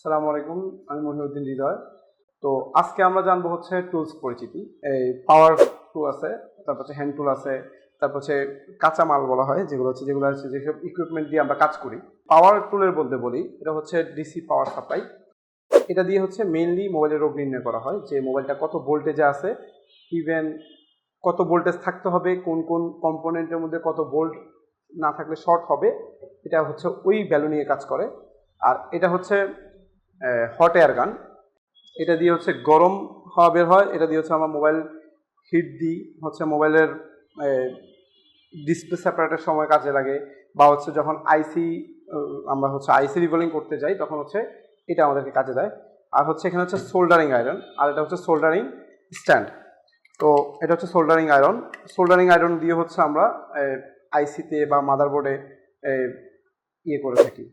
আসসালামু আলাইকুম, আমি মহিউদ্দিন হৃদয়। তো আজকে আমরা জানবো হচ্ছে টুলস পরিচিতি। এই পাওয়ার টুল আছে, তারপর হচ্ছে হ্যান্ড টুল আছে, তারপর হচ্ছে কাঁচামাল বলা হয় যেগুলো হচ্ছে যেসব ইকুইপমেন্ট দিয়ে আমরা কাজ করি। পাওয়ার টুলের বলতে বলি, এটা হচ্ছে ডিসি পাওয়ার সাপ্লাই। এটা দিয়ে হচ্ছে মেইনলি মোবাইলের রোগ নির্ণয় করা হয়, যে মোবাইলটা কত ভোল্টেজে আছে, ইভেন কত ভোল্টেজ থাকতে হবে, কোন কোন কম্পোনেন্টের মধ্যে কত ভোল্ট না থাকলে শর্ট হবে। এটা হচ্ছে ওই ভ্যালু নিয়ে কাজ করে। আর এটা হচ্ছে হট এয়ার গান। এটা দিয়ে হচ্ছে গরম হাওয়া বের হয়। এটা দিয়ে হচ্ছে আমরা মোবাইল হিট দিই, হচ্ছে মোবাইলের ডিসপ্লে সেপারেটের সময় কাজে লাগে, বা হচ্ছে যখন আমরা হচ্ছে আইসি রিভলিং করতে যাই তখন হচ্ছে এটা আমাদেরকে কাজে দেয়। আর হচ্ছে এখানে হচ্ছে সোল্ডারিং আয়রন, আর এটা হচ্ছে সোল্ডারিং স্ট্যান্ড। তো এটা হচ্ছে সোল্ডারিং আয়রন দিয়ে হচ্ছে আমরা আইসিতে বা মাদারবোর্ডে ইয়ে করে থাকি।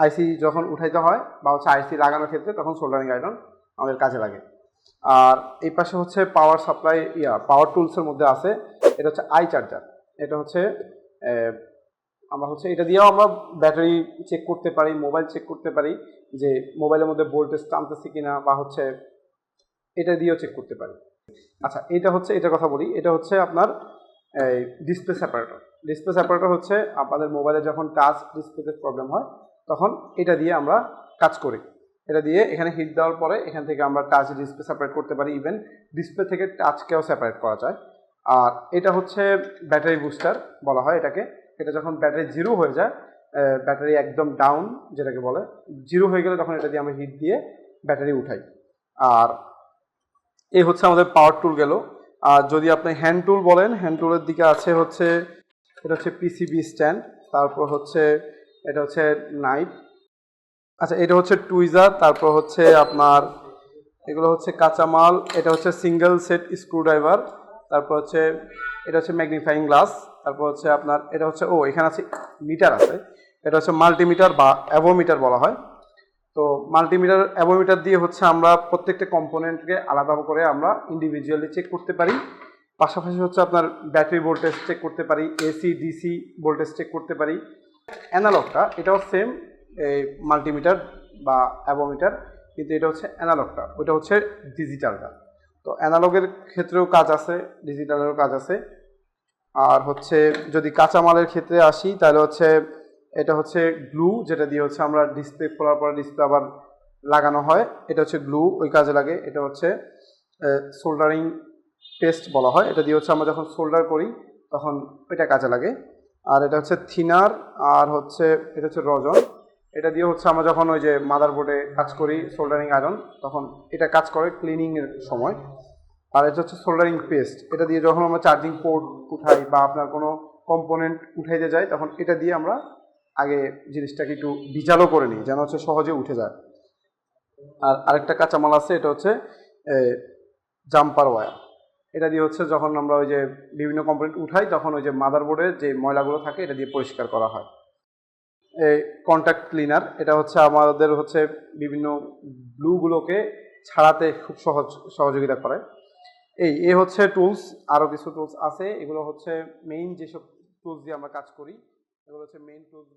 আইসি যখন উঠাইতে হয় বা হচ্ছে আইসি লাগানোর ক্ষেত্রে তখন সোল্ডারিং আয়রন আমাদের কাজে লাগে। আর এই পাশে হচ্ছে পাওয়ার সাপ্লাই, পাওয়ার টুলসের মধ্যে আছে, এটা হচ্ছে আই চার্জার। এটা হচ্ছে আমরা হচ্ছে এটা দিয়েও আমরা ব্যাটারি চেক করতে পারি, মোবাইল চেক করতে পারি, যে মোবাইলের মধ্যে ভোল্টেজ টানতেছে কিনা, বা হচ্ছে এটা দিয়েও চেক করতে পারি। আচ্ছা, এটার কথা বলি। এটা হচ্ছে আপনার এই ডিসপ্লে সেপারেটর হচ্ছে আপনাদের মোবাইলে যখন টাচ ডিসপ্লেতে প্রবলেম হয় তখন এটা দিয়ে আমরা কাজ করি। এটা দিয়ে এখানে হিট দেওয়ার পরে এখান থেকে আমরা টাচ ডিসপ্লে সেপারেট করতে পারি, ইভেন ডিসপ্লে থেকে টাচকেও সেপারেট করা যায়। আর এটা হচ্ছে ব্যাটারি বুস্টার বলা হয় এটাকে। এটা যখন ব্যাটারি জিরো হয়ে যায়, ব্যাটারি একদম ডাউন যেটাকে বলে, জিরো হয়ে গেলে তখন এটা দিয়ে আমরা হিট দিয়ে ব্যাটারি উঠাই। আর এই হচ্ছে আমাদের পাওয়ার টুল গেল। আর যদি আপনি হ্যান্ড টুল বলেন, হ্যান্ড টুলের দিকে আছে হচ্ছে এটা হচ্ছে পিসিবি স্ট্যান্ড, তারপর হচ্ছে এটা হচ্ছে নাইফ। আচ্ছা, এটা হচ্ছে টুইজার, তারপর হচ্ছে আপনার এগুলো হচ্ছে কাঁচামাল। এটা হচ্ছে সিঙ্গেল সেট স্ক্রুড্রাইভার, তারপর হচ্ছে এটা হচ্ছে ম্যাগনিফাইং গ্লাস, তারপর হচ্ছে আপনার এটা হচ্ছে এখানে আছে মিটার আছে। এটা হচ্ছে মাল্টিমিটার বা অ্যাভোমিটার বলা হয়। তো অ্যাভোমিটার দিয়ে হচ্ছে আমরা প্রত্যেকটা কম্পোনেন্টকে আলাদা করে আমরা ইন্ডিভিজুয়ালি চেক করতে পারি। পাশাপাশি হচ্ছে আপনার ব্যাটারি ভোল্টেজ চেক করতে পারি, এসি ডিসি ভোল্টেজ চেক করতে পারি। অ্যানালগটা এটাও সেম, এই মাল্টিমিটার বা অ্যাভোমিটার, কিন্তু এটা হচ্ছে অ্যানালগটা, ওটা হচ্ছে ডিজিটালটা। তো অ্যানালগের ক্ষেত্রেও কাজ আছে, ডিজিটালেরও কাজ আছে। আর হচ্ছে যদি কাঁচামালের ক্ষেত্রে আসি তাহলে হচ্ছে এটা হচ্ছে গ্লু, যেটা দিয়ে হচ্ছে আমরা ডিসপ্লে খোলার পর ডিসপ্লে আবার লাগানো হয়, এটা হচ্ছে গ্লু, ওই কাজে লাগে। এটা হচ্ছে সোল্ডারিং পেস্ট বলা হয়, এটা দিয়ে হচ্ছে আমরা যখন সোল্ডার করি তখন ওইটা কাজে লাগে। আর এটা হচ্ছে থিনার, আর হচ্ছে এটা হচ্ছে রজন। এটা দিয়ে হচ্ছে আমরা যখন ওই যে মাদারবোর্ডে কাজ করি সোল্ডারিং আয়রন, তখন এটা কাজ করে ক্লিনিংয়ের সময়। আর এটা হচ্ছে সোল্ডারিং পেস্ট, এটা দিয়ে যখন আমরা চার্জিং পোর্ট উঠাই বা আপনার কোনো কম্পোনেন্ট উঠাইতে যাই তখন এটা দিয়ে আমরা আগে জিনিসটাকে একটু বিজালো করে নিই, যেন হচ্ছে সহজে উঠে যায়। আর আরেকটা কাঁচামাল আছে, এটা হচ্ছে জাম্পার ওয়্যার। এটা দিয়ে হচ্ছে যখন আমরা ওই যে বিভিন্ন কম্পোনেন্ট উঠাই তখন ওই যে মাদারবোর্ডের যে ময়লাগুলো থাকে এটা দিয়ে পরিষ্কার করা হয়। এই কন্ট্যাক্ট ক্লিনার, এটা হচ্ছে আমাদের হচ্ছে বিভিন্ন গ্লুগুলোকে ছাড়াতে খুব সহযোগিতা করে। এই হচ্ছে টুলস। আরও কিছু টুলস আছে, এগুলো হচ্ছে মেইন যেসব টুলস দিয়ে আমরা কাজ করি, এগুলো হচ্ছে মেইন টুলস।